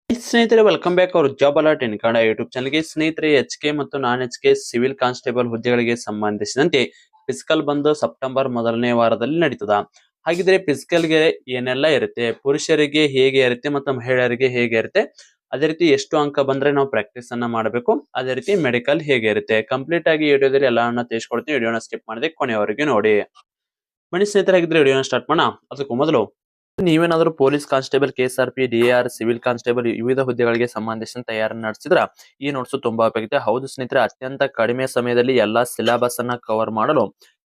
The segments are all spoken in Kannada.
ಸ್ನೇಹಿತರೆ ವೆಲ್ಕಮ್ ಬ್ಯಾಕ್ ಅವ್ರ ಜಾಬ್ ಅಲರ್ಟ್ ಇನ್ ಕನ್ನಡ ಯೂಟ್ಯೂಬ್ ಚಾನಲ್ಗೆ. ಸ್ನೇಹಿತರೆ HK ಮತ್ತು ನಾನ್ HK ಸಿವಿಲ್ ಕಾನ್ಸ್ಟೇಬಲ್ ಹುದ್ದೆಗಳಿಗೆ ಸಂಬಂಧಿಸಿದಂತೆ ಫಿಸಿಕಲ್ ಬಂದು ಸೆಪ್ಟೆಂಬರ್ ಮೊದಲನೇ ವಾರದಲ್ಲಿ ನಡೀತದ. ಹಾಗಿದ್ರೆ ಫಿಸಿಕಲ್ಗೆ ಏನೆಲ್ಲ ಇರುತ್ತೆ, ಪುರುಷರಿಗೆ ಹೇಗೆ ಇರುತ್ತೆ ಮತ್ತು ಮಹಿಳೆಯರಿಗೆ ಹೇಗೆ ಇರುತ್ತೆ, ಅದೇ ರೀತಿ ಎಷ್ಟು ಅಂಕ ಬಂದ್ರೆ ನಾವು ಪ್ರಾಕ್ಟೀಸ್ ಅನ್ನ ಮಾಡಬೇಕು, ಅದೇ ರೀತಿ ಮೆಡಿಕಲ್ ಹೇಗೆ ಇರುತ್ತೆ, ಕಂಪ್ಲೀಟ್ ಆಗಿ ವಿಡಿಯೋದಲ್ಲಿ ಎಲ್ಲಾನ ತಿಳಿಸ್ಕೊಡ್ತೀನಿ. ವಿಡಿಯೋನ ಸ್ಕಿಪ್ ಮಾಡದೆ ಕೊನೆಯವರೆಗೆ ನೋಡಿ. ಬನ್ನಿ ಸ್ನೇಹಿತರೆ, ಹಾಗಿದ್ರೆ ವಿಡಿಯೋನ ಸ್ಟಾರ್ಟ್ ಮಾಡೋಣ. ಅದಕ್ಕೂ ಮೊದಲು ನೀವೇನಾದ್ರೂ police constable, KSRP, DAR, civil constable ವಿವಿಧ ಹುದ್ದೆಗಳಿಗೆ ಸಂಬಂಧಿಸಿದ ತಯಾರಿ ನಡೆಸಿದ್ರ ಈ ನೋಟ್ಸ್ ತುಂಬಾ ಉಪಯುಕ್ತ. ಹೌದು ಸ್ನೇಹಿತರೆ, ಅತ್ಯಂತ ಕಡಿಮೆ ಸಮಯದಲ್ಲಿ ಎಲ್ಲಾ ಸಿಲೆಬಸ್ ಅನ್ನ ಕವರ್ ಮಾಡಲು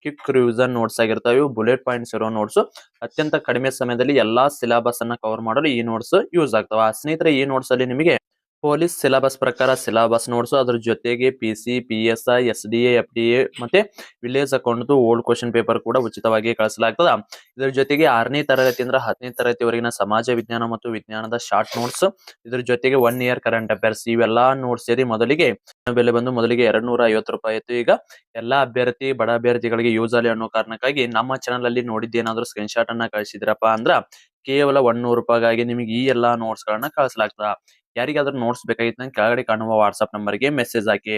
ಕ್ವಿಕ್ ರಿವಿಷನ್ ನೋಟ್ಸ್ ಆಗಿರ್ತಾವೆ. ಬುಲೆಟ್ ಪಾಯಿಂಟ್ಸ್ ಇರೋ ನೋಟ್ಸ್ ಅತ್ಯಂತ ಕಡಿಮೆ ಸಮಯದಲ್ಲಿ ಎಲ್ಲಾ ಸಿಲೆಬಸ್ ಅನ್ನ ಕವರ್ ಮಾಡಲು ಈ ನೋಟ್ಸ್ ಯೂಸ್ ಆಗ್ತಾವ. ಸ್ನೇಹಿತರೆ, ಈ ನೋಟ್ಸ್ ಅಲ್ಲಿ ನಿಮಗೆ ಪೊಲೀಸ್ ಸಿಲೆಬಸ್ ಪ್ರಕಾರ ಸಿಲೆಬಸ್ ನೋಟ್ಸ್, ಅದ್ರ ಜೊತೆಗೆ PC, PSI, SDA, FDA ಮತ್ತೆ village account old question paper ಕೂಡ ಉಚಿತವಾಗಿ ಕಳಿಸಲಾಗ್ತದ. ಇದರ ಜೊತೆಗೆ 6ನೇ ತರಗತಿಯಿಂದ 10ನೇ ತರಗತಿವರೆಗಿನ ಸಮಾಜ ವಿಜ್ಞಾನ ಮತ್ತು ವಿಜ್ಞಾನದ ಶಾರ್ಟ್ ನೋಟ್ಸ್, ಇದರ ಜೊತೆಗೆ 1 ಇಯರ್ ಕರೆಂಟ್ ಅಫೇರ್ಸ್, ಇವೆಲ್ಲಾ ನೋಟ್ಸ್ ಸೇರಿ ಮೊದಲಿಗೆ ಬೆಲೆ ಬಂದು ಮೊದಲಿಗೆ 250 ರೂಪಾಯಿ ಇತ್ತು. ಈಗ ಎಲ್ಲಾ ಅಭ್ಯರ್ಥಿ ಬಡ ಅಭ್ಯರ್ಥಿಗಳಿಗೆ ಯೂಸ್ ಆಗಲಿ ಅನ್ನೋ ಕಾರಣಕ್ಕಾಗಿ ನಮ್ಮ ಚಾನಲ್ ಅಲ್ಲಿ ನೋಡಿದ್ದೇನಾದ್ರೂ ಸ್ಕ್ರೀನ್ ಶಾಟ್ ಅನ್ನ ಕಳಿಸಿದ್ರಪ್ಪ ಅಂದ್ರ ಕೇವಲ 100 ರೂಪಾಯಿಗಾಗಿ ನಿಮಗೆ ಈ ಎಲ್ಲಾ ನೋಟ್ಸ್ ಗಳನ್ನ ಕಳಿಸಲಾಗ್ತದ. ಯಾರಿಗಾದ್ರೂ ನೋಟ್ಸ್ ಬೇಕಾಗಿತ್ತು ನಂಗೆ ಕೆಳಗಡೆ ಕಾಣುವ ವಾಟ್ಸ್ಆಪ್ ನಂಬರ್ಗೆ ಮೆಸೇಜ್ ಹಾಕಿ.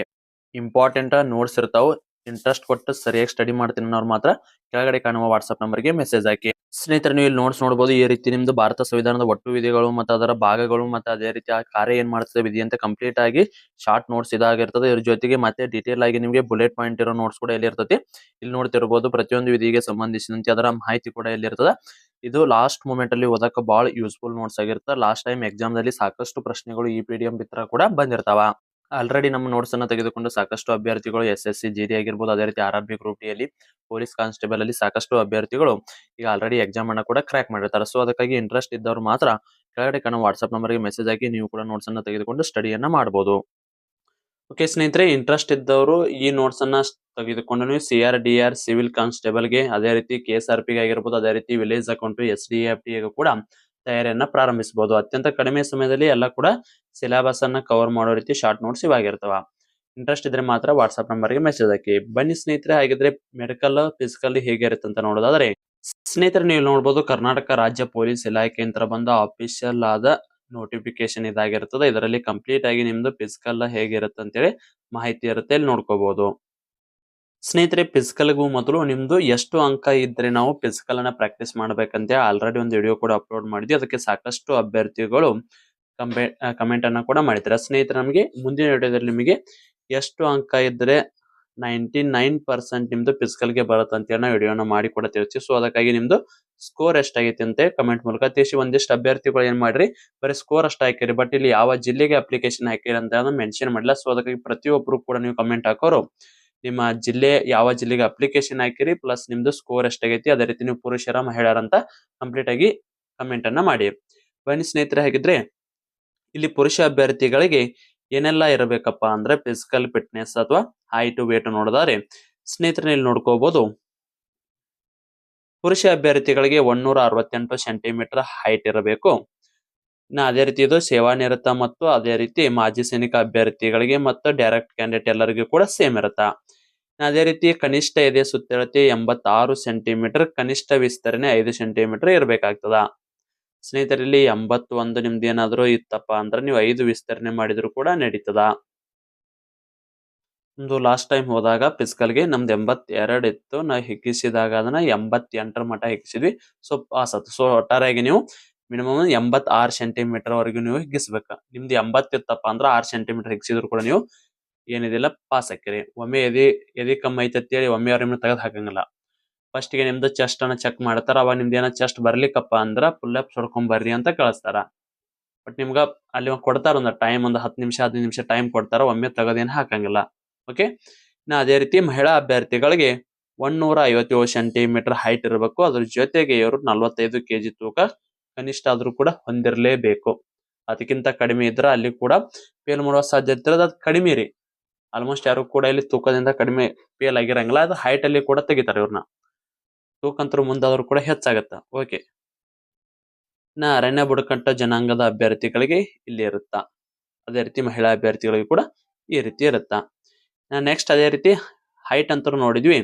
ಇಂಪಾರ್ಟೆಂಟ್ ನೋಟ್ಸ್ ಇರ್ತಾವ, ಇಂಟ್ರೆಸ್ಟ್ ಕೊಟ್ಟು ಸರಿಯಾಗಿ ಸ್ಟಡಿ ಮಾಡ್ತೀನಿ ಅನ್ನೋರು ಮಾತ್ರ ಕೆಳಗಡೆ ಕಾಣುವ ವಾಟ್ಸ್ಆಪ್ ನಂಬರ್ಗೆ ಮೆಸೇಜ್ ಹಾಕಿ. ಸ್ನೇಹಿತರೆ, ನೀವು ಇಲ್ಲಿ ನೋಟ್ಸ್ ನೋಡಬಹುದು. ಈ ರೀತಿ ನಿಮ್ದು ಭಾರತ ಸಂವಿಧಾನದ ಒಟ್ಟು ವಿಧಿಗಳು ಮತ್ತು ಅದರ ಭಾಗಗಳು ಮತ್ತು ಅದೇ ರೀತಿ ಆ ಕಾರ್ಯ ಏನ್ ಮಾಡ್ತದೆ ವಿಧಿ ಅಂತ ಕಂಪ್ಲೀಟ್ ಆಗಿ ಶಾರ್ಟ್ ನೋಟ್ಸ್ ಇದಾಗಿರ್ತದೆ. ಇದ್ರ ಜೊತೆಗೆ ಮತ್ತೆ ಡೀಟೇಲ್ ಆಗಿ ನಿಮಗೆ ಬುಲೆಟ್ ಪಾಯಿಂಟ್ ಇರೋ ನೋಟ್ಸ್ ಕೂಡ ಇಲ್ಲಿ ಇರ್ತದೆ. ಇಲ್ಲಿ ನೋಡ್ತಿರ್ಬೋದು, ಪ್ರತಿಯೊಂದು ವಿಧಿಗೆ ಸಂಬಂಧಿಸಿದಂತೆ ಅದರ ಮಾಹಿತಿ ಕೂಡ ಇಲ್ಲಿ ಇರ್ತದೆ. ಇದು ಲಾಸ್ಟ್ ಮೂಮೆಂಟ್ ಅಲ್ಲಿ ಓದಕ್ಕೆ ಬಹಳ ಯೂಸ್ಫುಲ್ ನೋಟ್ಸ್ ಆಗಿರುತ್ತೆ. ಲಾಸ್ಟ್ ಟೈಮ್ ಎಕ್ಸಾಮ್ ದಲ್ಲಿ ಸಾಕಷ್ಟು ಪ್ರಶ್ನೆಗಳು ಈ PDF ಬಿತ್ರ ಕೂಡ ಬಂದಿರ್ತಾವ. ಆಲ್ರೆಡಿ ನಮ್ಮ ನೋಟ್ಸ್ ಅನ್ನ ತೆಗೆದುಕೊಂಡು ಸಾಕಷ್ಟು ಅಭ್ಯರ್ಥಿಗಳು SSC GD ಆಗಿರ್ಬೋದು, ಅದೇ ರೀತಿ RRB ಗ್ರೂಪ್ ಡಿ ಅಲ್ಲಿ ಪೊಲೀಸ್ ಕಾನ್ಸ್ಟೇಬಲ್ ಅಲ್ಲಿ ಸಾಕಷ್ಟು ಅಭ್ಯರ್ಥಿಗಳು ಈಗ ಆಲ್ರೆಡಿ ಎಕ್ಸಾಮ್ ಅನ್ನ ಕೂಡ ಕ್ರ್ಯಾಕ್ ಮಾಡಿರ್ತಾರೆ. ಸೊ ಅದಕ್ಕಾಗಿ ಇಂಟ್ರೆಸ್ಟ್ ಇದ್ದವರು ಮಾತ್ರ ಕೆಳಗಡೆ ಕಾಣುವ ವಾಟ್ಸ್ಆಪ್ ನಂಬರ್ಗೆ ಮೆಸೇಜ್ ಹಾಕಿ ನೀವು ಕೂಡ ನೋಟ್ಸ್ ಅನ್ನ ತೆಗೆದುಕೊಂಡು ಸ್ಟಡಿಯನ್ನ ಮಾಡಬಹುದು. ಓಕೆ ಸ್ನೇಹಿತರೆ, ಇಂಟ್ರೆಸ್ಟ್ ಇದ್ದವರು ಈ ನೋಟ್ಸ್ ಅನ್ನ ತೆಗೆದುಕೊಂಡು ನೀವು CR, DR, ಸಿವಿಲ್ ಕಾನ್ಸ್ಟೇಬಲ್ ಗೆ, ಅದೇ ರೀತಿ KSRP ಗೆ ಆಗಿರ್ಬೋದು, ಅದೇ ರೀತಿ ವಿಲೇಜ್ ಅಕೌಂಟ್ SDA, FTA ಗೆ ಕೂಡ ತಯಾರಿಯನ್ನ ಪ್ರಾರಂಭಿಸಬಹುದು. ಅತ್ಯಂತ ಕಡಿಮೆ ಸಮಯದಲ್ಲಿ ಎಲ್ಲ ಕೂಡ ಸಿಲೆಬಸ್ ಅನ್ನ ಕವರ್ ಮಾಡೋ ರೀತಿ ಶಾರ್ಟ್ ನೋಟ್ಸ್ ಇವಾಗಿರ್ತವ. ಇಂಟ್ರೆಸ್ಟ್ ಇದ್ರೆ ಮಾತ್ರ ವಾಟ್ಸ್ಆಪ್ ನಂಬರ್ಗೆ ಮೆಸೇಜ್ ಹಾಕಿ. ಬನ್ನಿ ಸ್ನೇಹಿತರೆ, ಹಾಗಿದ್ರೆ ಮೆಡಿಕಲ್ ಫಿಸಿಕಲ್ ಹೇಗೆ ಇರುತ್ತೆ ಅಂತ ನೋಡೋದಾದ್ರೆ, ಸ್ನೇಹಿತರೆ ನೀವು ನೋಡಬಹುದು, ಕರ್ನಾಟಕ ರಾಜ್ಯ ಪೊಲೀಸ್ ಇಲಾಖೆ ಅಂತ ಬಂದ ಅಫಿಷಿಯಲ್ ಆದ ನೋಟಿಫಿಕೇಶನ್ ಇದಾಗಿರ್ತದೆ. ಇದರಲ್ಲಿ ಕಂಪ್ಲೀಟ್ ಆಗಿ ನಿಮ್ದು ಫಿಸಿಕಲ್ ಹೇಗಿರುತ್ತೆ ಅಂತೇಳಿ ಮಾಹಿತಿ ಇರುತ್ತೆ, ಇಲ್ಲಿ ನೋಡ್ಕೋಬಹುದು. ಸ್ನೇಹಿತರೆ, ಫಿಸಿಕಲ್ಗೂ ಮೊದಲು ನಿಮ್ದು ಎಷ್ಟು ಅಂಕ ಇದ್ರೆ ನಾವು ಫಿಸಿಕಲ್ ಅನ್ನ ಪ್ರಾಕ್ಟೀಸ್ ಮಾಡ್ಬೇಕಂತ ಆಲ್ರೆಡಿ ಒಂದು ವಿಡಿಯೋ ಕೂಡ ಅಪ್ಲೋಡ್ ಮಾಡಿದ್ವಿ. ಅದಕ್ಕೆ ಸಾಕಷ್ಟು ಅಭ್ಯರ್ಥಿಗಳು ಕಮೆಂಟ್ ಅನ್ನ ಕೂಡ ಮಾಡಿದ್ದಾರೆ. ಸ್ನೇಹಿತರೆ, ನಮಗೆ ಮುಂದಿನ ವಿಡಿಯೋದಲ್ಲಿ ನಿಮಗೆ ಎಷ್ಟು ಅಂಕ ಇದ್ರೆ 99% ನಿಮ್ದು ಫಿಸಿಕಲ್ ಗೆ ಬರುತ್ತೆ ಅಂತ ಹೇಳಿ ವಿಡಿಯೋನ ಮಾಡಿ ಕೂಡ ತಿಳಿಸಿ. ಸೊ ಅದಕ್ಕಾಗಿ ನಿಮ್ದು ಸ್ಕೋರ್ ಎಷ್ಟಾಗೈತೆ ಅಂತ ಕಮೆಂಟ್ ಮೂಲಕ ತಿಳಿಸಿ. ಒಂದಿಷ್ಟು ಅಭ್ಯರ್ಥಿಗಳು ಏನ್ ಮಾಡ್ರಿ, ಬರೀ ಸ್ಕೋರ್ ಅಷ್ಟ ಹಾಕಿರಿ, ಬಟ್ ಇಲ್ಲಿ ಯಾವ ಜಿಲ್ಲೆಗೆ ಅಪ್ಲಿಕೇಶನ್ ಹಾಕಿರಿ ಅಂತ ಮೆನ್ಷನ್ ಮಾಡಿಲ್ಲ. ಸೊ ಅದಕ್ಕಾಗಿ ಪ್ರತಿಯೊಬ್ರು ಕೂಡ ನೀವು ಕಮೆಂಟ್ ಹಾಕೋರು ನಿಮ್ಮ ಜಿಲ್ಲೆ, ಯಾವ ಜಿಲ್ಲೆಗೆ ಅಪ್ಲಿಕೇಶನ್ ಹಾಕಿರಿ ಪ್ಲಸ್ ನಿಮ್ದು ಸ್ಕೋರ್ ಎಷ್ಟಾಗೈತಿ, ಅದೇ ರೀತಿ ನೀವು ಪುರುಷರ ಮಹಿಳೆಯರ ಅಂತ ಕಂಪ್ಲೀಟ್ ಆಗಿ ಕಮೆಂಟ್ ಅನ್ನ ಮಾಡಿ. ಬನ್ನಿ ಸ್ನೇಹಿತರೆ, ಹಾಗಿದ್ರೆ ಇಲ್ಲಿ ಪುರುಷ ಅಭ್ಯರ್ಥಿಗಳಿಗೆ ಏನೆಲ್ಲ ಇರಬೇಕಪ್ಪ ಅಂದ್ರೆ ಫಿಸಿಕಲ್ ಫಿಟ್ನೆಸ್ ಅಥವಾ ಹೈಟ್ ವೇಟ್ ನೋಡಿದರೆ ಸ್ನೇಹಿತರೆ ಇಲ್ಲಿ ನೋಡ್ಕೋಬಹುದು. ಪುರುಷ ಅಭ್ಯರ್ಥಿಗಳಿಗೆ 168 ಸೆಂಟಿಮೀಟರ್ ಹೈಟ್ ಇರಬೇಕು. ಅದೇ ರೀತಿ ಇದು ಸೇವಾನಿರತ ಮತ್ತು ಅದೇ ರೀತಿ ಮಾಜಿ ಸೈನಿಕ ಅಭ್ಯರ್ಥಿಗಳಿಗೆ ಮತ್ತು ಡೈರೆಕ್ಟ್ ಕ್ಯಾಂಡಿಡೇಟ್ ಎಲ್ಲರಿಗೂ ಕೂಡ ಸೇಮ್ ಇರುತ್ತಾ. ಅದೇ ರೀತಿ ಕನಿಷ್ಠ ಎದೆ ಸುತ್ತಳತೆ 86 ಸೆಂಟಿಮೀಟರ್, ಕನಿಷ್ಠ ವಿಸ್ತರಣೆ 5 ಸೆಂಟಿಮೀಟರ್ ಇರಬೇಕಾಗ್ತದ. ಸ್ನೇಹಿತರಲ್ಲಿ 81 ನಿಮ್ದು ಏನಾದ್ರು ಇತ್ತಪ್ಪ ಅಂದ್ರೆ ನೀವು 5 ವಿಸ್ತರಣೆ ಮಾಡಿದ್ರು ಕೂಡ ನಡೀತದ. ಒಂದು ಲಾಸ್ಟ್ ಟೈಮ್ ಹೋದಾಗ ಫಿಸಿಕಲ್ಗೆ ನಮ್ದು 82 ಇತ್ತು, ನಾವು ಹಿಗ್ಗಿಸಿದಾಗ ಅದನ್ನ 88 ಮಟ್ಟ ಹಿಗ್ಗಿಸಿದ್ವಿ. ಸೊ ಪಾಸ್ ಆಯ್ತು. ಸೊ ಒಟ್ಟಾರೆಯಾಗಿ ನೀವು ಮಿನಿಮಮ್ 86 ಸೆಂಟಿಮೀಟರ್ ವರೆಗೂ ನೀವು ಹಿಗ್ಗಿಸ್ಬೇಕ. ನಿಮ್ದು 80 ಇತ್ತಪ್ಪ ಅಂದ್ರೆ 6 ಸೆಂಟಿಮೀಟರ್ ಹಿಗ್ಸಿದ್ರು ಕೂಡ ನೀವು ಏನಿದಿಲ್ಲ ಪಾಸ್ ಹಾಕಿರಿ. ಒಮ್ಮೆ ಎದಿ ಕಮ್ಮಿ ಐತೆ ಹೇಳಿ ಒಮ್ಮೆ ಅವ್ರ ನಿಮ್ಗೆ ತೆಗೆದು ಹಾಕಂಗಿಲ್ಲ. ಫಸ್ಟ್ ಗೆ ನಿಮ್ದು ಚೆಸ್ಟ್ ಅನ್ನ ಚೆಕ್ ಮಾಡ್ತಾರ. ಅವಾಗ ನಿಮ್ದು ಏನೋ ಚೆಸ್ಟ್ ಬರ್ಲಿಕ್ಕಪ್ಪ ಅಂದ್ರ ಫುಲ್ ಅಪ್ ಹೊಡ್ಕೊಂಡ್ ಬರ್ರಿ ಅಂತ ಕಳಿಸ್ತಾರ. ಬಟ್ ನಿಮ್ಗ ಅಲ್ಲಿ ಕೊಡ್ತಾರ ಒಂದು ಟೈಮ್, ಒಂದು 10 ನಿಮಿಷ 15 ನಿಮಿಷ ಟೈಮ್ ಕೊಡ್ತಾರ. ಒಮ್ಮೆ ತೆಗೆದೇನು ಹಾಕಂಗಿಲ್ಲ. ಓಕೆ, ಅದೇ ರೀತಿ ಮಹಿಳಾ ಅಭ್ಯರ್ಥಿಗಳಿಗೆ 157 ಸೆಂಟಿಮೀಟರ್ ಹೈಟ್ ಇರಬೇಕು. ಅದ್ರ ಜೊತೆಗೆ ಇವರು 45 kg ತೂಕ ಕನಿಷ್ಠ ಆದ್ರೂ ಕೂಡ ಹೊಂದಿರಲೇಬೇಕು. ಅದಕ್ಕಿಂತ ಕಡಿಮೆ ಇದ್ರೆ ಅಲ್ಲಿ ಕೂಡ ಫೇಲ್ ಮಾಡುವ ಸಾಧ್ಯತೆ ಇರೋದು. ಅದು ಕಡಿಮೆ ರೀ, ಆಲ್ಮೋಸ್ಟ್ ಯಾರು ಕೂಡ ಇಲ್ಲಿ ತೂಕದಿಂದ ಕಡಿಮೆ ಫೇಲ್ ಆಗಿರಂಗಿಲ್ಲ. ಅದು ಹೈಟ್ ಅಲ್ಲಿ ಕೂಡ ತೆಗಿತಾರೆ ಇವ್ರನ್ನ. ತೂಕಂತರೂ ಮುಂದಾದ್ರೂ ಕೂಡ ಹೆಚ್ಚಾಗತ್ತ. ಓಕೆ, ಅರಣ್ಯ ಬುಡಕಟ್ಟು ಜನಾಂಗದ ಅಭ್ಯರ್ಥಿಗಳಿಗೆ ಇಲ್ಲಿ ಇರುತ್ತಾ. ಅದೇ ರೀತಿ ಮಹಿಳಾ ಅಭ್ಯರ್ಥಿಗಳಿಗೆ ಕೂಡ ಈ ರೀತಿ ಇರುತ್ತಾ. ನೆಕ್ಸ್ಟ್ ಅದೇ ರೀತಿ ಹೈಟ್ ಅಂತೂ ನೋಡಿದ್ವಿ.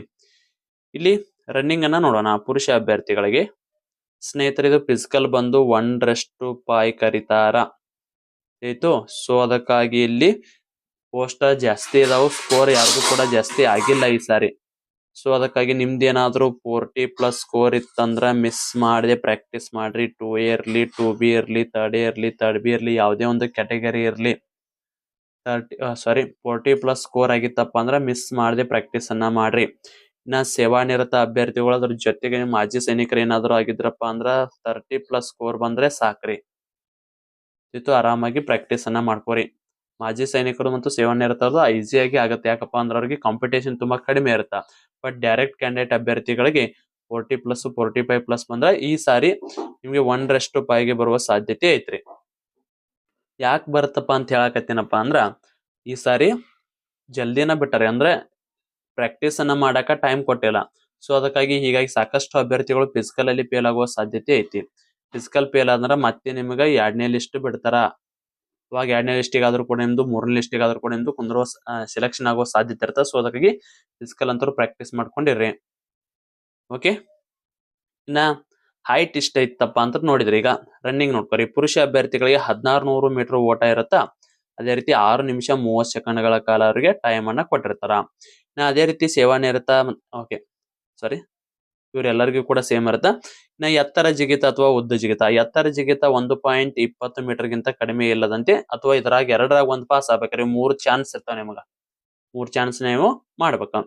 ಇಲ್ಲಿ ರನ್ನಿಂಗ್ ಅನ್ನ ನೋಡೋಣ. ಪುರುಷ ಅಭ್ಯರ್ಥಿಗಳಿಗೆ ಸ್ನೇಹಿತರೆ ಇದು ಫಿಸಿಕಲ್ ಬಂದು 1:5 ಕರೀತಾರ. ಆಯ್ತು. ಸೊ ಅದಕ್ಕಾಗಿ ಇಲ್ಲಿ ಪೋಸ್ಟ್ ಜಾಸ್ತಿ ಇದಾವು, ಸ್ಕೋರ್ ಯಾರ್ದು ಕೂಡ ಜಾಸ್ತಿ ಆಗಿಲ್ಲ ಈ ಸಾರಿ. ಸೊ ಅದಕ್ಕಾಗಿ ನಿಮ್ದೇನಾದ್ರೂ 40+ ಸ್ಕೋರ್ ಇತ್ತಂದ್ರ ಮಿಸ್ ಮಾಡದೆ ಪ್ರಾಕ್ಟೀಸ್ ಮಾಡ್ರಿ. 2A ಇರ್ಲಿ, 2B ಇರ್ಲಿ, 3rd A ಇರ್ಲಿ, 3rd B ಇರ್ಲಿ, ಯಾವುದೇ ಒಂದು ಕ್ಯಾಟಗರಿ ಇರ್ಲಿ, 40+ ಸ್ಕೋರ್ ಆಗಿತ್ತಪ್ಪ ಅಂದ್ರ ಮಿಸ್ ಮಾಡದೆ ಪ್ರಾಕ್ಟೀಸ್ ಅನ್ನ ಮಾಡ್ರಿ. ಇನ್ನ ಸೇವಾನಿರತ ಅಭ್ಯರ್ಥಿಗಳು ಅದ್ರ ಜೊತೆಗೆ ಮಾಜಿ ಸೈನಿಕರು ಏನಾದ್ರು ಆಗಿದ್ರಪ್ಪ ಅಂದ್ರ 30+ ಸ್ಕೋರ್ ಬಂದ್ರೆ ಸಾಕ್ರಿ. ಇದು ಆರಾಮಾಗಿ ಪ್ರಾಕ್ಟೀಸ್ ಅನ್ನ ಮಾಡ್ಕೋರಿ. ಮಾಜಿ ಸೈನಿಕರು ಮತ್ತು ಸೇವಾನಿರತರು ಈಸಿಯಾಗಿ ಆಗುತ್ತೆ. ಯಾಕಪ್ಪ ಅಂದ್ರೆ ಅವ್ರಿಗೆ ಕಾಂಪಿಟೇಷನ್ ತುಂಬಾ ಕಡಿಮೆ ಇರುತ್ತ. ಬಟ್ ಡೈರೆಕ್ಟ್ ಕ್ಯಾಂಡಿಡೇಟ್ ಅಭ್ಯರ್ಥಿಗಳಿಗೆ 40+, 45+ ಬಂದ್ರೆ ಈ ಸಾರಿ ನಿಮ್ಗೆ 1:5 ಬರುವ ಸಾಧ್ಯತೆ ಐತ್ರಿ. ಯಾಕೆ ಬರುತ್ತಪ್ಪ ಅಂತ ಹೇಳಕತ್ತೀನಪ್ಪ ಅಂದ್ರ ಈ ಸಾರಿ ಜಲ್ದಿನ ಬಿಟ್ಟಾರೆ, ಅಂದ್ರೆ ಪ್ರಾಕ್ಟೀಸ್ ಅನ್ನ ಮಾಡಾಕ ಟೈಮ್ ಕೊಟ್ಟಿಲ್ಲ. ಸೊ ಅದಕ್ಕಾಗಿ ಹೀಗಾಗಿ ಸಾಕಷ್ಟು ಅಭ್ಯರ್ಥಿಗಳು ಫಿಸಿಕಲ್ ಅಲ್ಲಿ ಫೇಲ್ ಆಗುವ ಸಾಧ್ಯತೆ ಐತಿ. ಫಿಸಿಕಲ್ ಫೇಲ್ ಆದ್ರ ಮತ್ತೆ ನಿಮ್ಗೆ 2ನೇ ಲಿಸ್ಟ್ ಬಿಡ್ತಾರ. ಅವಾಗ 2ನೇ ಲಿಸ್ಟಿಗೆ ಆದ್ರೂ ಕೂಡ ನಿಮ್ದು, 3ನೇ ಲಿಸ್ಟಿಗೆ ಆದ್ರೂ ಕೂಡ ನಿಮ್ದು ಕುಂದ್ರುವ ಸೆಲೆಕ್ಷನ್ ಆಗೋ ಸಾಧ್ಯತೆ ಇರ್ತದೆ. ಸೊ ಅದಕ್ಕಾಗಿ ಫಿಸಿಕಲ್ ಅಂತೂ ಪ್ರಾಕ್ಟೀಸ್ ಮಾಡ್ಕೊಂಡಿರ್ರಿ. ಓಕೆ. ಇನ್ನ ಹೈಟ್ ಇಷ್ಟ ಇತ್ತಪ್ಪ ಅಂತ ನೋಡಿದ್ರಿ. ಈಗ ರನ್ನಿಂಗ್ ನೋಡ್ಕೊರಿ. ಪುರುಷ ಅಭ್ಯರ್ಥಿಗಳಿಗೆ 1600 ಮೀಟರ್ ಓಟ ಇರುತ್ತಾ. ಅದೇ ರೀತಿ 6 ನಿಮಿಷ 30 ಸೆಕೆಂಡ್ಗಳ ಕಾಲ ಅವರಿಗೆ ಟೈಮ್ ಅನ್ನ ಕೊಟ್ಟಿರ್ತಾರ. ಅದೇ ರೀತಿ ಸೇವಾನಿರತ, ಓಕೆ ಸಾರಿ, ಇವರೆಲ್ಲರಿಗೂ ಕೂಡ ಸೇಮ್ ಇರುತ್ತ. ಇನ್ನ ಎತ್ತರ ಜಿಗಿತ ಅಥವಾ ಉದ್ದ ಜಿಗಿತ. ಎತ್ತರ ಜಿಗಿತ 1.20 ಮೀಟರ್ ಗಿಂತ ಕಡಿಮೆ ಇಲ್ಲದಂತೆ, ಅಥವಾ ಇದ್ರಾಗ ಎರಡರಾಗ ಒಂದ್ ಪಾಸ್ ಆಗ್ಬೇಕ್ರಿ. 3 ಚಾನ್ಸ್ ಇರ್ತಾವ ನಿಮಗ, 3 ಚಾನ್ಸ್ ನೀವು ಮಾಡ್ಬೇಕು.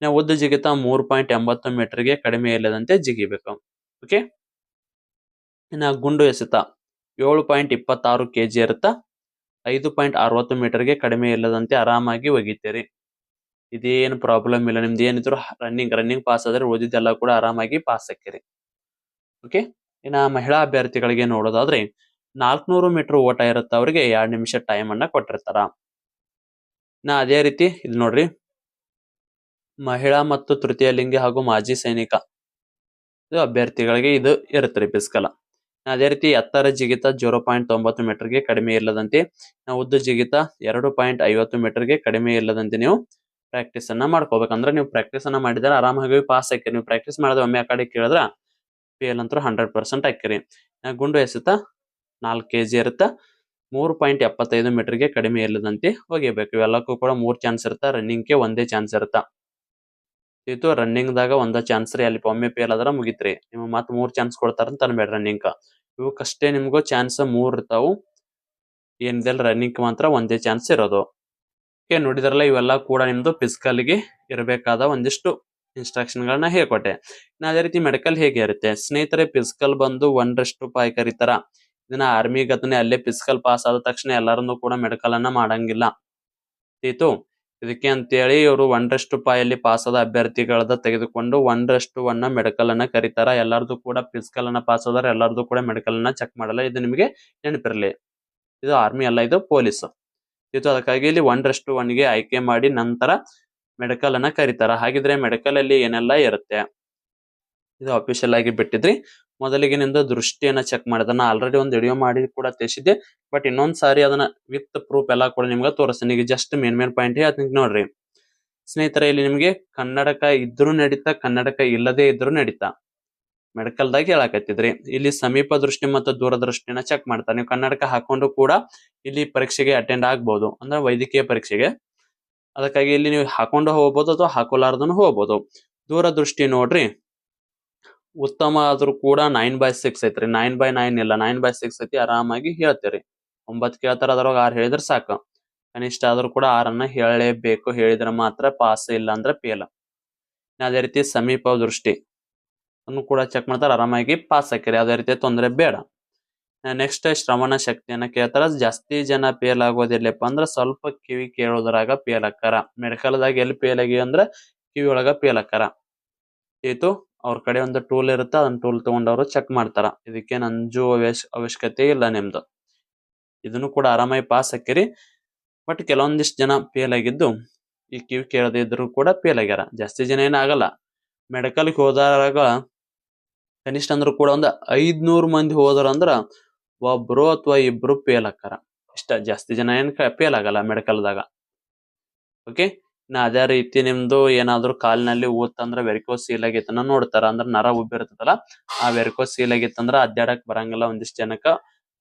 ಉದ್ದ ಜಿಗಿತ 3.80 ಮೀಟರ್ಗೆ ಕಡಿಮೆ ಇಲ್ಲದಂತೆ ಜಿಗಿಬೇಕು. ಓಕೆ. ಇನ್ನ ಗುಂಡು ಎಸೆತ 7.26 kg ಇರುತ್ತ. 5.60 ಮೀಟರ್ಗೆ ಕಡಿಮೆ ಇಲ್ಲದಂತೆ ಆರಾಮಾಗಿ ಒಗಿತೀರಿ. ಇದೇನು ಪ್ರಾಬ್ಲಮ್ ಇಲ್ಲ. ನಿಮ್ದು ಏನಿದ್ರು ರನ್ನಿಂಗ್ ಪಾಸ್ ಆದ್ರೆ ಉಳಿದಿದ್ದೆಲ್ಲ ಕೂಡ ಆರಾಮಾಗಿ ಪಾಸ್ ಆಕ್ಕಿರಿ. ಓಕೆ. ಇನ್ನ ಮಹಿಳಾ ಅಭ್ಯರ್ಥಿಗಳಿಗೆ ನೋಡೋದಾದ್ರೆ 400 ಮೀಟರ್ ಓಟ ಇರುತ್ತೆ. ಅವ್ರಿಗೆ 2 ನಿಮಿಷ ಟೈಮ್ ಅನ್ನ ಕೊಟ್ಟಿರ್ತಾರ. ಅದೇ ರೀತಿ ಇಲ್ಲಿ ನೋಡ್ರಿ, ಮಹಿಳಾ ಮತ್ತು ತೃತೀಯ ಲಿಂಗಿ ಹಾಗೂ ಮಾಜಿ ಸೈನಿಕ ಅಭ್ಯರ್ಥಿಗಳಿಗೆ ಇದು ಇರುತ್ತೆ ಫಿಸಿಕಲ್. ಅದೇ ರೀತಿ ಎತ್ತರ ಜಿಗಿತ 0.90 ಮೀಟರ್ಗೆ ಕಡಿಮೆ ಇಲ್ಲದಂತೆ, ಉದ್ದ ಜಿಗಿತ 2.50 ಮೀಟರ್ಗೆ ಕಡಿಮೆ ಇಲ್ಲದಂತೆ ನೀವು ಪ್ರಾಕ್ಟೀಸ್ ಅನ್ನ ಮಾಡ್ಕೋಬೇಕಂದ್ರೆ ನೀವು ಪ್ರಾಕ್ಟೀಸ್ ಅನ್ನ ಮಾಡಿದ್ರೆ ಆರಾಮಾಗಿ ಪಾಸ್ ಆಕ್ಕಿರಿ. ನೀವು ಪ್ರಾಕ್ಟೀಸ್ ಮಾಡಿದ್ರೆ ಒಮ್ಮೆ ಆ ಕಡೆ ಕೇಳಿದ್ರ ಫೇಲ್ ಅಂತೂ 100% ಆಕ್ಕಿರಿ. ಗುಂಡು ಎಸೆತ 4 kg ಇರುತ್ತ. 3.75 ಮೀಟರ್ಗೆ ಕಡಿಮೆ ಇಲ್ಲದಂತೆ ಒಗಿಬೇಕು. ಇವೆಲ್ಲಕ್ಕೂ ಕೂಡ 3 ಚಾನ್ಸ್ ಇರುತ್ತ. ರನ್ನಿಂಗ್ಗೆ ಒಂದೇ ಚಾನ್ಸ್ ಇರುತ್ತ. ಇದು ರನ್ನಿಂಗ್ ದಾಗ ಒಂದ ಚಾನ್ಸ್ ರೀ. ಅಲ್ಲಿ ಒಮ್ಮೆ ಫೇಲ್ ಆದ್ರ ಮುಗಿತ್ರಿ. ನಿಮ್ಗೆ ಮತ್ತೆ 3 ಚಾನ್ಸ್ ಕೊಡ್ತಾರಂತ ಅನ್ಬೇಡ. ರನ್ನಿಂಗ್ ಇವಕ್ಕಷ್ಟೇ ನಿಮ್ಗೂ ಚಾನ್ಸ್ 3 ಇರ್ತಾವು. ಏನಿದೆ ರನ್ನಿಂಗ್ ಮಾತ್ರ ಒಂದೇ ಚಾನ್ಸ್ ಇರೋದು. ಓಕೆ, ನೋಡಿದ್ರಲ್ಲ, ಇವೆಲ್ಲ ಕೂಡ ನಿಮ್ದು ಫಿಸಿಕಲ್ಗೆ ಇರಬೇಕಾದ ಒಂದಿಷ್ಟು ಇನ್ಸ್ಟ್ರಕ್ಷನ್ ಗಳನ್ನ ಹೇಳ್ಕೊಟ್ಟೆ. ಅದೇ ರೀತಿ ಮೆಡಿಕಲ್ ಹೇಗೆ ಇರುತ್ತೆ ಸ್ನೇಹಿತರೆ? ಫಿಸಿಕಲ್ ಬಂದು 1:5 ಕರೀತಾರ. ಇದನ್ನ ಆರ್ಮಿ ಗತನೆ ಅಲ್ಲೇ ಫಿಸಿಕಲ್ ಪಾಸ್ ಆದ ತಕ್ಷಣ ಎಲ್ಲರನ್ನು ಕೂಡ ಮೆಡಿಕಲ್ ಅನ್ನ ಮಾಡಂಗಿಲ್ಲ. ಆಯ್ತು. ಇದಕ್ಕೆ ಅಂತೇಳಿ ಇವರು 1:5 ಅಲ್ಲಿ ಪಾಸ್ ಆದ ಅಭ್ಯರ್ಥಿಗಳದ ತೆಗೆದುಕೊಂಡು 1:1 ಮೆಡಿಕಲ್ ಅನ್ನ ಕರೀತಾರ. ಎಲ್ಲರದು ಕೂಡ ಫಿಸಿಕಲ್ ಅನ್ನ ಪಾಸ್ ಆದ್ರೆ ಎಲ್ಲರದು ಕೂಡ ಮೆಡಿಕಲ್ ಅನ್ನ ಚೆಕ್ ಮಾಡಲ್ಲ. ಇದು ನಿಮಗೆ ನೆನಪಿರ್ಲಿ. ಇದು ಆರ್ಮಿ ಅಲ್ಲ, ಇದು ಪೊಲೀಸ್. ಇದು ಅದಕ್ಕಾಗಿ ಇಲ್ಲಿ 1:1ಗೆ ಆಯ್ಕೆ ಮಾಡಿ ನಂತರ ಮೆಡಿಕಲ್ ಅನ್ನ ಕರೀತಾರ. ಹಾಗಿದ್ರೆ ಮೆಡಿಕಲ್ ಅಲ್ಲಿ ಏನೆಲ್ಲ ಇರುತ್ತೆ? ಇದು ಅಫಿಷಿಯಲ್ ಆಗಿ ಬಿಟ್ಟಿದ್ರಿ. ಮೊದಲಿಗೆ ನಿಮ್ದು ದೃಷ್ಟಿಯನ್ನ ಚೆಕ್ ಮಾಡಿದ. ನಾ ಆಲ್ರೆಡಿ ಒಂದು ವಿಡಿಯೋ ಮಾಡಿ ಕೂಡ ತಿಳಿಸಿದ್ದೆ. ಬಟ್ ಇನ್ನೊಂದ್ ಸಾರಿ ಅದನ್ನ ವಿತ್ ಪ್ರೂಫ್ ಎಲ್ಲ ಕೂಡ ನಿಮ್ಗೆ ತೋರಿಸ್ತೀನಿ. ಈಗ ಜಸ್ಟ್ ಮೇನ್ ಪಾಯಿಂಟ್ ಹೇಳ್ತೀನಿ ನೋಡ್ರಿ ಸ್ನೇಹಿತರೆ. ಇಲ್ಲಿ ನಿಮ್ಗೆ ಕನ್ನಡಕ ಇದ್ರೂ ನಡೀತಾ, ಕನ್ನಡಕ ಇಲ್ಲದೆ ಇದ್ರೂ ನಡೀತಾ. ಮೆಡಿಕಲ್ದಾಗ ಹೇಳಕತ್ತಿದ್ರಿ. ಇಲ್ಲಿ ಸಮೀಪ ದೃಷ್ಟಿ ಮತ್ತು ದೂರದೃಷ್ಟಿನ ಚೆಕ್ ಮಾಡ್ತಾರೆ. ನೀವು ಕನ್ನಡಕ ಹಾಕೊಂಡು ಕೂಡ ಇಲ್ಲಿ ಪರೀಕ್ಷೆಗೆ ಅಟೆಂಡ್ ಆಗ್ಬಹುದು, ಅಂದ್ರೆ ವೈದ್ಯಕೀಯ ಪರೀಕ್ಷೆಗೆ. ಅದಕ್ಕಾಗಿ ಇಲ್ಲಿ ನೀವು ಹಾಕೊಂಡು ಹೋಗ್ಬೋದು ಅಥವಾ ಹಾಕೋಲಾರ್ದನು ಹೋಗ್ಬೋದು. ದೂರದೃಷ್ಟಿ ನೋಡ್ರಿ, ಉತ್ತಮ ಆದ್ರೂ ಕೂಡ 9/6 ಐತ್ರಿ. 9/9 ಇಲ್ಲ, 9/6 ಐತಿ. ಆರಾಮಾಗಿ ಹೇಳ್ತೀರಿ. 9 ಕೇಳ್ತಾರ, ಅದ್ರೊಳಗ 6 ಹೇಳಿದ್ರೆ ಸಾಕು. ಕನಿಷ್ಠ ಆದ್ರೂ ಕೂಡ 6ಅನ್ನ ಹೇಳಲೇಬೇಕು. ಹೇಳಿದ್ರೆ ಮಾತ್ರ ಪಾಸ್, ಇಲ್ಲ ಅಂದ್ರೆ ಫೇಲ್. ಅದೇ ರೀತಿ ಸಮೀಪ ದೃಷ್ಟಿ ಅನ್ನು ಕೂಡ ಚೆಕ್ ಮಾಡ್ತಾರೆ. ಆರಾಮಾಗಿ ಪಾಸ್ ಹಾಕಿರಿ. ಅದೇ ರೀತಿ ತೊಂದರೆ ಬೇಡ. ನೆಕ್ಸ್ಟ್ ಶ್ರವಣ ಶಕ್ತಿಯನ್ನ ಕೇಳ್ತಾರ. ಜಾಸ್ತಿ ಜನ ಫೇಲ್ ಆಗೋದಿಲ್ಲಪ್ಪ ಅಂದ್ರೆ ಸ್ವಲ್ಪ ಕಿವಿ ಕೇಳೋದ್ರಾಗ ಫೇಲ್ ಆಕ್ಕಾರ. ಮೆಡಿಕಲ್ದಾಗ ಎಲ್ಲಿ ಫೇಲ್ ಆಗಿ ಅಂದ್ರೆ ಕಿವಿ ಒಳಗ ಫೇಲ್ ಆಕ್ಕಾರ. ಆಯ್ತು. ಅವ್ರ ಕಡೆ ಒಂದು ಟೂಲ್ ಇರುತ್ತೆ, ಅದನ್ನ ಟೂಲ್ ತಗೊಂಡವ್ರು ಚೆಕ್ ಮಾಡ್ತಾರ. ಇದಕ್ಕೇನು ಅಂಜು ಅವಶ್ಯಕತೆ ಇಲ್ಲ ನಿಮ್ದು. ಇದನ್ನು ಕೂಡ ಆರಾಮಾಗಿ ಪಾಸ್ ಹಾಕಿರಿ. ಬಟ್ ಕೆಲವೊಂದಿಷ್ಟು ಜನ ಫೇಲ್ ಆಗಿದ್ದು ಈ ಕಿವಿ ಕೇಳದೆ ಇದ್ರು ಕೂಡ ಫೇಲ್ ಆಗ್ಯಾರ. ಜಾಸ್ತಿ ಜನ ಏನಾಗಲ್ಲ. ಮೆಡಿಕಲ್ಗೆ ಹೋದಾಗ ಕನಿಷ್ಠ ಅಂದ್ರೂ ಕೂಡ ಒಂದು 500 ಮಂದಿ ಹೋದ್ರ ಅಂದ್ರ ಒಬ್ರು ಅಥವಾ ಇಬ್ರು ಫೇಲ್ ಆಕ್ಕಾರ. ಇಷ್ಟ, ಜಾಸ್ತಿ ಜನ ಏನ್ ಫೇಲ್ ಆಗಲ್ಲ ಮೆಡಿಕಲ್ದಾಗ. ಓಕೆ. ಅದೇ ರೀತಿ ನಿಮ್ದು ಏನಾದ್ರು ಕಾಲಿನಲ್ಲಿ ಊತಂದ್ರ ವೆರಿಕೋಸ್ ಸೀಲ್ ಆಗಿತ್ತನ್ನ ನೋಡ್ತಾರ. ಅಂದ್ರ ನರ ಉಬ್ಬಿರ್ತದಲ್ಲ, ಆ ವೆರಿಕೋಸ್ ಸೀಲ್ ಆಗಿತ್ತಂದ್ರ ಅಡ್ಡಾಡಕ್ ಬರಂಗಿಲ್ಲ ಒಂದಿಷ್ಟು ಜನಕ್ಕ.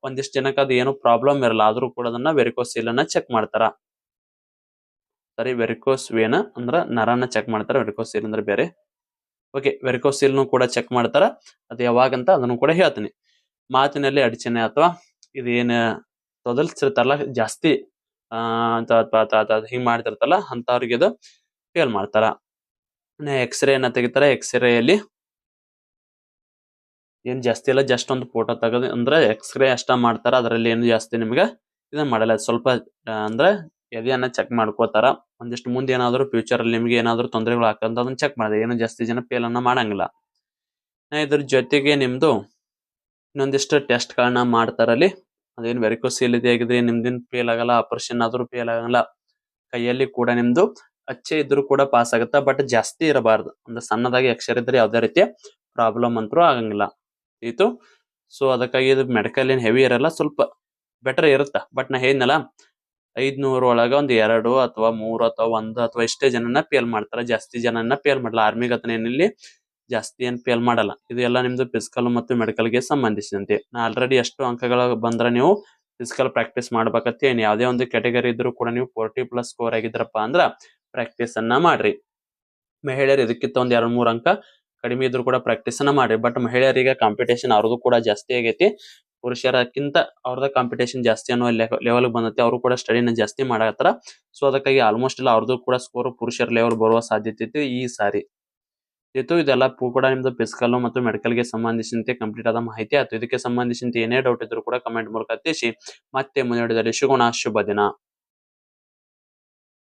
ಒಂದಿಷ್ಟು ಜನಕ್ಕೆ ಅದು ಏನು ಪ್ರಾಬ್ಲಮ್ ಇರಲ್ಲ, ಆದ್ರೂ ಕೂಡ ಅದನ್ನ ವೆರಿಕೋಸೀಲ್ ಅನ್ನ ಚೆಕ್ ಮಾಡ್ತಾರ. ಸರಿ, ವೆರಿಕೋಸ್ ವೇನ ಅಂದ್ರ ನರನ ಚೆಕ್ ಮಾಡ್ತಾರ, ವೆರಿಕೋಸೀಲ್ ಅಂದ್ರೆ ಬೇರೆ. ಓಕೆ, ವೆರಿಕೋಸೀಲ್ನು ಕೂಡ ಚೆಕ್ ಮಾಡ್ತಾರ. ಅದು ಯಾವಾಗಂತ ಅದನ್ನು ಕೂಡ ಹೇಳ್ತೀನಿ. ಮಾತಿನಲ್ಲಿ ಅಡಚಣೆ ಅಥವಾ ಇದೇನ್ ತೊದಲ್ಸಿರ್ತಾರಲ್ಲ ಜಾಸ್ತಿ ಹಿಂಗ್ ಮಾಡ್ತಿರ್ತಾರಲ್ಲ ಅಂತವ್ರಿಗೆ ಇದು ಫೇಲ್ ಮಾಡ್ತಾರ. ಎಕ್ಸ್ರೇ ಅನ್ನ ತೆಗಿತಾರ. ಎಕ್ಸ್ರೇಯಲ್ಲಿ ಏನ್ ಜಾಸ್ತಿ ಇಲ್ಲ, ಜಸ್ಟ್ ಒಂದು ಫೋಟೋ ತೆಗೆದು ಅಂದ್ರೆ ಎಕ್ಸ್ರೇ ಅಷ್ಟ ಮಾಡ್ತಾರ. ಅದರಲ್ಲಿ ಏನು ಜಾಸ್ತಿ ನಿಮ್ಗೆ ಇದನ್ನ ಮಾಡಲ್ಲ. ಸ್ವಲ್ಪ ಅಂದ್ರೆ ಎದೆಯನ್ನ ಚೆಕ್ ಮಾಡ್ಕೋತಾರ. ಒಂದಿಷ್ಟು ಮುಂದೆ ಏನಾದ್ರು ಫ್ಯೂಚರ್ ಅಲ್ಲಿ ನಿಮ್ಗೆ ಏನಾದ್ರು ತೊಂದರೆಗಳು ಹಾಕಂತ ಅದನ್ನ ಚೆಕ್ ಮಾಡಿದೆ. ಏನು ಜಾಸ್ತಿ ಜನ ಫೇಲ್ ಅನ್ನ ಮಾಡಂಗಿಲ್ಲ. ಇದ್ರ ಜೊತೆಗೆ ನಿಮ್ದು ಇನ್ನೊಂದಿಷ್ಟು ಟೆಸ್ಟ್ ಗಳನ್ನ ಮಾಡ್ತಾರಲ್ಲಿ. ಅದೇನು ವೆರಿಕೋಸೀಲ್ ಇದೆ ಆಗಿದ್ರೆ ನಿಮ್ದೇನ್ ಫೇಲ್ ಆಗಲ್ಲ, ಆಪರೇಷನ್ ಆದ್ರೂ ಫೇಲ್ ಆಗಲ್ಲ. ಕೈಯಲ್ಲಿ ಕೂಡ ನಿಮ್ದು ಅಚ್ಚೆ ಇದ್ರೂ ಕೂಡ ಪಾಸ್ ಆಗುತ್ತಾ, ಬಟ್ ಜಾಸ್ತಿ ಇರಬಾರ್ದು. ಒಂದು ಸಣ್ಣದಾಗಿ ಅಕ್ಷರ ಇದ್ರೆ ಯಾವ್ದೇ ರೀತಿಯ ಪ್ರಾಬ್ಲಮ್ ಅಂತೂ ಆಗಂಗಿಲ್ಲ. ಇತ್ತು. ಸೊ ಅದಕ್ಕಾಗಿ ಇದು ಮೆಡಿಕಲ್ ಏನ್ ಹೆವಿ ಇರಲ್ಲ, ಸ್ವಲ್ಪ ಬೆಟರ್ ಇರುತ್ತ. ಬಟ್ ನಾ ಹೇಳಿದ್ನಲ್ಲ 500 ಒಳಗ ಒಂದ್ 2 ಅಥವಾ 3 ಅಥವಾ 1 ಅಥವಾ ಇಷ್ಟೇ ಜನನ ಫೇಲ್ ಮಾಡ್ತಾರ. ಜಾಸ್ತಿ ಜನನ ಫೇಲ್ ಮಾಡಲ್ಲ. ಆರ್ಮಿಗೆ ಅದನ್ನ ಏನಿಲ್ಲಿ ಜಾಸ್ತಿ ಏನ್ ಫೇಲ್ ಮಾಡಲ್ಲ. ಇದು ಎಲ್ಲ ನಿಮ್ದು ಫಿಸಿಕಲ್ ಮತ್ತು ಮೆಡಿಕಲ್ ಗೆ ಸಂಬಂಧಿಸಿದಂತೆ. ನಾ ಆಲ್ರೆಡಿ ಎಷ್ಟು ಅಂಕಗಳು ಬಂದ್ರೆ ನೀವು ಫಿಸಿಕಲ್ ಪ್ರಾಕ್ಟೀಸ್ ಮಾಡ್ಬೇಕಂತ ಏನ್ ಯಾವ್ದೇ ಒಂದು ಕ್ಯಾಟಗರಿ ಇದ್ರೂ ಕೂಡ ನೀವು 40+ ಸ್ಕೋರ್ ಆಗಿದ್ರಪ್ಪ ಅಂದ್ರ ಪ್ರಾಕ್ಟೀಸ್ ಅನ್ನ ಮಾಡ್ರಿ. ಮಹಿಳೆಯರು ಇದಕ್ಕಿಂತ ಒಂದ್ 2-3 ಅಂಕ ಕಡಿಮೆ ಇದ್ರೂ ಕೂಡ ಪ್ರಾಕ್ಟೀಸ್ ಅನ್ನ ಮಾಡ್ರಿ. ಬಟ್ ಮಹಿಳೆಯರಿಗೆ ಕಾಂಪಿಟೇಷನ್ ಅವ್ರದ್ದು ಕೂಡ ಜಾಸ್ತಿ ಆಗೈತಿ. ಪುರುಷರಕ್ಕಿಂತ ಅವ್ರದ ಕಾಂಪಿಟೇಷನ್ ಜಾಸ್ತಿ ಅನ್ನೋ ಲೆವೆಲ್ ಬಂದೈತಿ. ಅವರು ಕೂಡ ಸ್ಟಡಿನ ಜಾಸ್ತಿ ಮಾಡತ್ತಾರ. ಸೊ ಅದಕ್ಕಾಗಿ ಆಲ್ಮೋಸ್ಟ್ ಎಲ್ಲ ಅವ್ರದ್ದು ಕೂಡ ಸ್ಕೋರ್ ಪುರುಷರ ಲೆವೆಲ್ ಬರುವ ಸಾಧ್ಯತೆ ಐತಿ ಈ ಸಾರಿ. ಇದೆಲ್ಲ ಕೂಡ ನಿಮ್ದು ಫಿಸಿಕಲ್ ಮತ್ತು ಮೆಡಿಕಲ್ ಗೆ ಸಂಬಂಧಿಸಿದಂತೆ ಕಂಪ್ಲೀಟ್ ಆದ ಮಾಹಿತಿ ಆಯ್ತು. ಇದಕ್ಕೆ ಸಂಬಂಧಿಸಿದಂತೆ ಏನೇ ಡೌಟ್ ಇದ್ರೂ ಕೂಡ ಕಮೆಂಟ್ ಮೂಲಕ ತಿಳಿಸಿ. ಮತ್ತೆ ಮುಂದಿನ ವಿಡಿಯೋದಲ್ಲಿ ಸಿಗೋಣ. ಶುಭ ದಿನ.